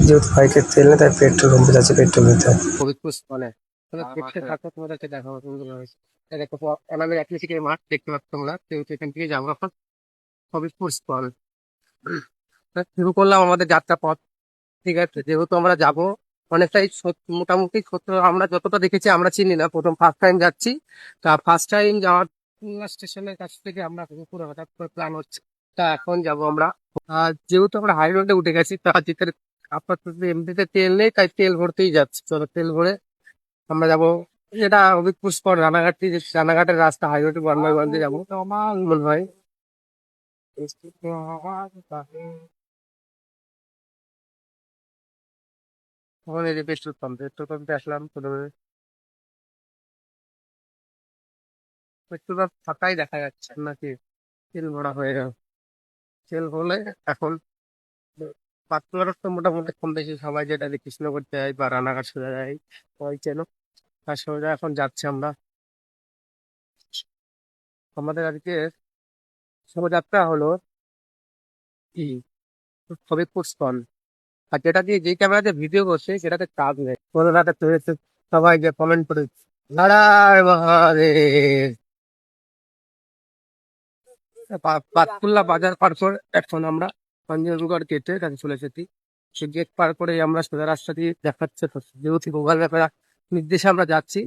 যেহেতু বাইকের তেল নেই তাই পেট্রোল পাম্পে যাচ্ছে পেট্রোল নিতে। ফরিদপুর স্কলে দেখতে থাকো, তোমাদেরকে দেখাবো সুন্দর হয়েছে। এই দেখো অনামের অ্যাথলেটিকের মাঠ দেখতে পাচ্ছ তোমরা, যেহেতু এখান থেকে যাবো এখন ফরিদপুর স্কল। শুরু করলাম আমাদের যাত্রা পথ। ঠিক আছে, যেহেতু আমরা যাব অনেকটাই মোটামুটি আমরা যতটা দেখেছি আমরা চিনি না, প্রথম ফার্স্ট টাইম যাচ্ছি। তা ফার্স্ট টাইম যাওয়ার খুলনা স্টেশনের কাছ থেকে আমরা পুরো হঠাৎ করে প্ল্যান হচ্ছে। তা এখন যাব আমরা। যেহেতু আমরা হাই রোডে উঠে গেছি, তা যেতে আপাতত এমনিতে তেল নেই, তাই তেল ভরতেই যাচ্ছি। চলো তেল ভরে আমরা যাবো। যেটা হবিবপুর স্পট রানাঘাট থেকে, রানাঘাটের রাস্তা হাই রোডে 1 বাই 1 দিয়ে যাবো তো আমার মনে হয়। তখন এই যে পেট্রোল পাম্পে আসলাম প্রথমে। পেট্রোল পাম্প ফাঁকাই দেখা যাচ্ছে নাকি, তেল ভরা হয়ে গেল। তেল হলে এখন পাতকুয়ার তো মোটামুটি কম বেশি সবাই, যেটা যে কৃষ্ণনগর যায় বা রানাঘাট সোজা যায় সবাই চেনো। তার সোজা এখন যাচ্ছি আমরা। আমাদের আজকে শোভাযাত্রা হলো কি হবিবপুর স্কল। আর যেটা দিয়ে যে ক্যামেরাতে ভিডিও করছে সেটাতে কাজ নেই, কোনোটাতে তুলেছে। সবাই যে কমেন্ট করে নারায় মহাদেব। পাতকুল্লা বাজার পার করে এখন আমরা পঞ্চগড় গেটে কাছে চলে এসেছি। সে গেট পার করে আমরা সোজা রাস্তা দিয়ে দেখাচ্ছে তো, যেহেতু গুগল ম্যাপের নির্দেশে আমরা যাচ্ছি।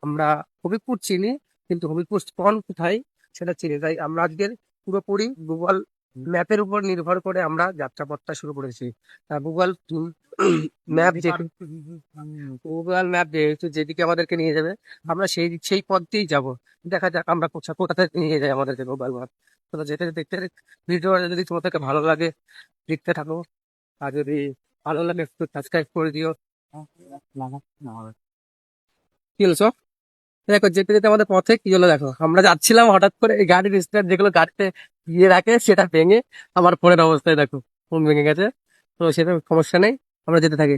আমরা হবিবপুর চিনি, কিন্তু হবিবপুর স্পন কোথায় সেটা চিনি, তাই আমরা আজকের পুরোপুরি গুগল ম্যাপের উপর নির্ভর করে আমরা যাত্রাপথটা শুরু করেছি। গুগল ম্যাপ যে গুগল ম্যাপ যেহেতু যেদিকে আমাদেরকে নিয়ে যাবে, আমরা সেই সেই পথ দিয়েই যাবো। দেখা যাক আমরা কোথা থেকে নিয়ে যায় আমাদেরকে গুগল ম্যাপ। তো যেতে দেখতে ভিডিও যদি তোমাদেরকে ভালো লাগে দেখতে থাকো। আর যদি ভালো লাগে একটু সাবস্ক্রাইব করে দিও। কি বলছো? দেখো যেতে যেতে আমাদের পথে কি হলো, দেখো আমরা যাচ্ছিলাম হঠাৎ করে এই গাড়ির স্টার্ট যেগুলো গাড়িতে দিয়ে রাখে সেটা ভেঙে আমার ফোনের অবস্থায় দেখো, ফোন ভেঙে গেছে। তো সেটা সমস্যা নেই, আমরা যেতে থাকি।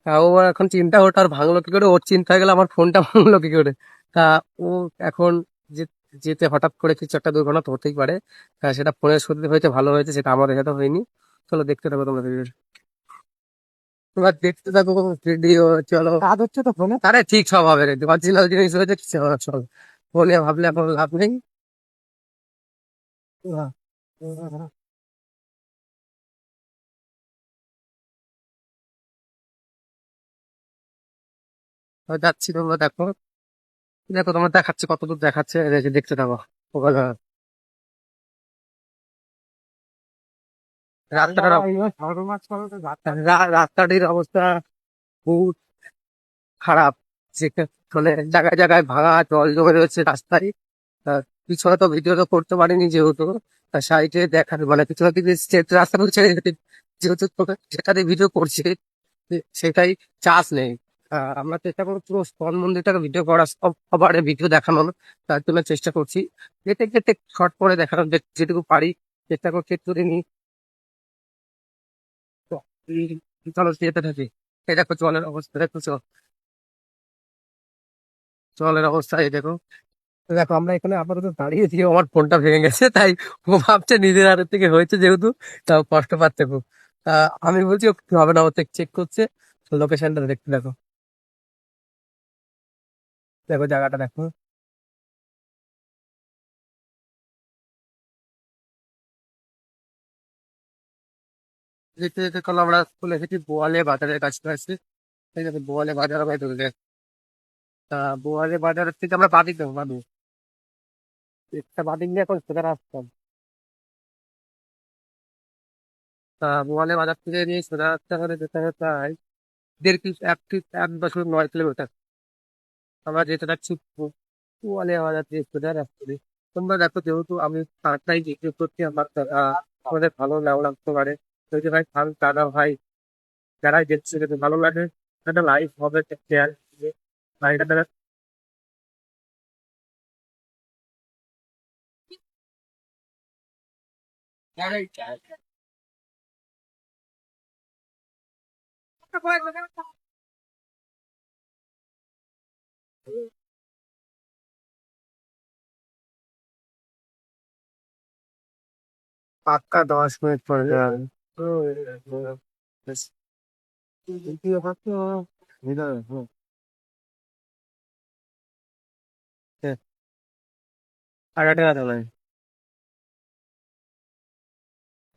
ও এখন চিন্তা, ওটা আর ভাঙলো কি করে, ওর চিন্তা হয়ে গেল আমার ফোনটা ভাঙলো কি করে। তা ও এখন যে যেতে হঠাৎ করে কিছু একটা দুর্ঘটনা তো হতেই পারে। সেটা ফোনের সাথে হয়েছে, ভালো হয়েছে, সেটা আমাদের সাথে হয়নি। চলো দেখতে থাকো তোমরা ভিডিও। তোমরা দেখতে থাকো ভিডিও, চলো। কাজ হচ্ছে তো ফোনে, আরে ঠিক সব হবে রে, অরিজিনাল জিনিস হয়েছে, চল। ফোনে ভাবলে এখন লাভ নেই। যাচ্ছি, তোমরা দেখো। দেখো তোমরা দেখাচ্ছে কতদূর দেখাচ্ছে, এই যে দেখতে থাকো। ওখানে রাস্তাটার রাস্তাটির অবস্থা খুব খারাপ। যেখানে জায়গায় জায়গায় ভাঙা, জল জমে রয়েছে রাস্তায়। পিছনে তো ভিডিও তো করতে পারিনি, যেহেতু সাইডে দেখার মানে পিছনে দিকে রাস্তা ছেড়ে যেহেতু যেটাতে ভিডিও করছি সেটাই চাষ নেই। আমরা চেষ্টা করবো পুরো স্কন মন্দিরটাকে ভিডিও করার, সবার ভিডিও দেখানোর। তার জন্য চেষ্টা করছি, যেতে যেতে শর্ট করে দেখানোর যেটুকু পারি চেষ্টা করছি যদি নি। তো চলো যেতে থাকি। এই দেখো জলের অবস্থা দেখো, জলের অবস্থা এই দেখো। দেখো আমরা এখানে আপাতত দাঁড়িয়ে দিয়ে আমার ফোনটা ভেঙে গেছে, তাই ও ভাবছে নিজের হাতের থেকে হয়েছে যেহেতু, তাও কষ্ট পাচ্ছে খুব। আমি বলছি ও কিছু হবে না, ও চেক করছে। লোকেশনটা দেখতে দেখো, দেখো জায়গাটা দেখো। দেখতে দেখতে কোনো আমরা চলে এসেছি বোয়ালে বাজারের কাছাকাছি। ঠিক আছে, বোয়ালে বাজার হবে তুলতে। তা বোয়ালে বাজারের থেকে আমরা বাদিক দেবো, একটা বাদিক নিয়ে এখন সোজা আসতাম। তা বোয়ালে বাজার থেকে নিয়ে সোজা রাস্তা করে যেতে হবে প্রায় 1.9 কিলোমিটার। আমরা যেতে যাচ্ছি বোয়ালে বাজার দিয়ে সোজা রাস্তা দিয়ে। তোমরা দেখো, যেহেতু আমি তাড়াতাড়ি জিজ্ঞেস করছি, আমার তোমাদের ভালো নাও লাগতে পারে। যদি ভাই ভালো দাদা ভাই যারাই দেখছে যদি ভালো লাগে, একটা লাইভ হবে শেয়ার। পাক্কা 10 মিনিট পরে যাবে। বেশ। কি ব্যাপার তো ভিতরে, হ্যাঁ, আর একটা কথা নয়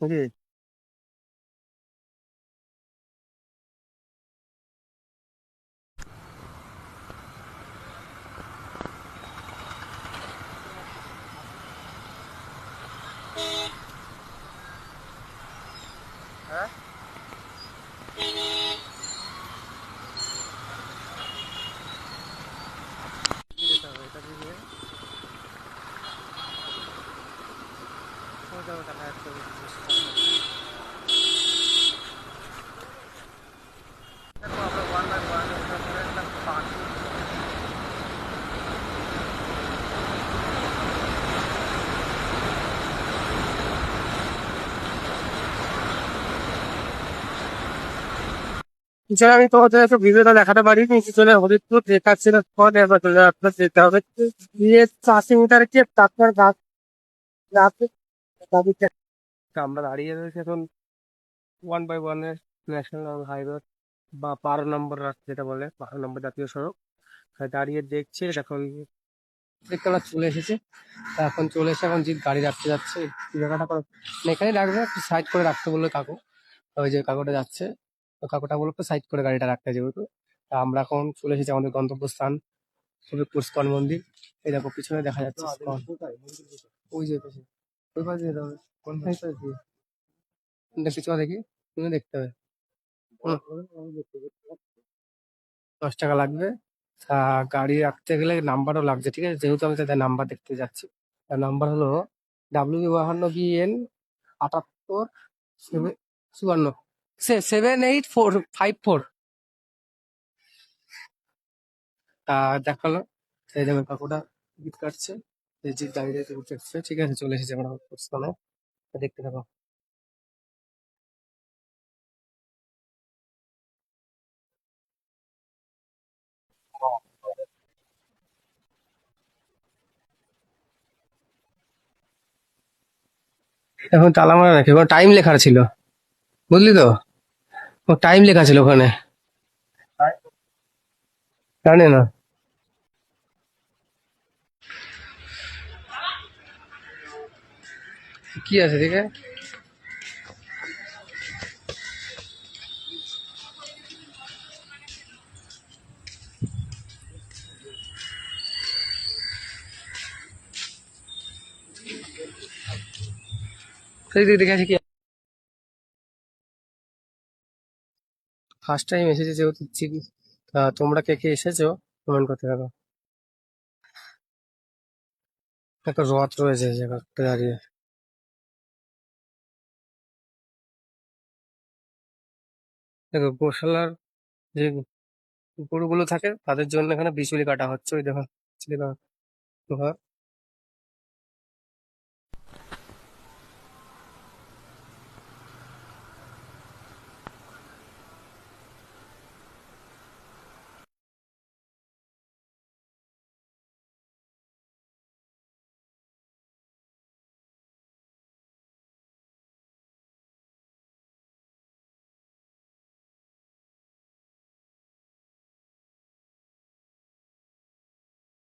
বুঝলি। হ্যাঁ যেতে হবে এটা দিয়ে সোজা দেখা যাচ্ছে দেখো আমরা ওয়ান বাই ওয়ান পাখি। পিছনে আমি তোমাদের একটা ভিডিওটা দেখাতে পারিনি, পিছনে হরিদপুর দেখাচ্ছিল স্পট, এবার চলে আপনার যেতে হবে গিয়ে 80 মিটার গিয়ে তারপর গাছ গাছে গাড়িতে। আমরা দাঁড়িয়ে রয়েছি এখন ওয়ান বাই ওয়ানের ন্যাশনাল হাইওয়ে বা 12 নম্বর রাস্তা যেটা বলে 12 নম্বর জাতীয় সড়ক। দাঁড়িয়ে দেখছে এখন দেখতে আমরা চলে এসেছে। তা এখন চলে এসে এখন যে গাড়ি রাখতে যাচ্ছে এই জায়গাটা এখানে রাখবে, একটু সাইড করে রাখতে বললো কাকু। ওই যে কাকুটা যাচ্ছে, তো কাকুটা বললো একটু সাইড করে গাড়িটা রাখতে যেহেতু। তা আমরা এখন চলে এসেছি আমাদের গন্তব্যস্থান হবিবপুর স্কন মন্দির। এই দেখো পিছনে দেখা যাচ্ছে স্কন, ওই যে পেছনে ওই পাশে যেতে হবে। কোন পাশে দিয়ে পিছনে দেখি, তুমি দেখতে হবে। হুম, 10 টাকা লাগবে। তা গাড়ি রাখতে গেলে নাম্বারও লাগছে, ঠিক আছে, যেহেতু আমি তাদের নাম্বার দেখতে যাচ্ছি। তার নাম্বার হলো WB52BN 78 54 785454। তা দেখালো, সেই যাবে কাকুটা টিকিট কাটছে, এই যে গাড়িতে টিকিট কাটছে, ঠিক আছে চলে এসেছে আমরা স্থানে। দেখতে থাকো। এখন তালা মারা নাকি, ওখানে টাইম লেখা ছিল, বুঝলি তো, ও টাইম লেখা ছিল ওখানে, জানি না কি আছে, ঠিক আছে। সেই দিক দেখে আছে কি, ফার্স্ট টাইম এসেছে যেহেতু তা তোমরা কে কে এসেছো কমেন্ট করতে থাকো। একটা রথ রয়েছে এই জায়গাটা দাঁড়িয়ে। দেখো গোশালার যে গরুগুলো থাকে তাদের জন্য এখানে বিচুলি কাটা হচ্ছে, ওই দেখো বিচুলি কাটা ঘর।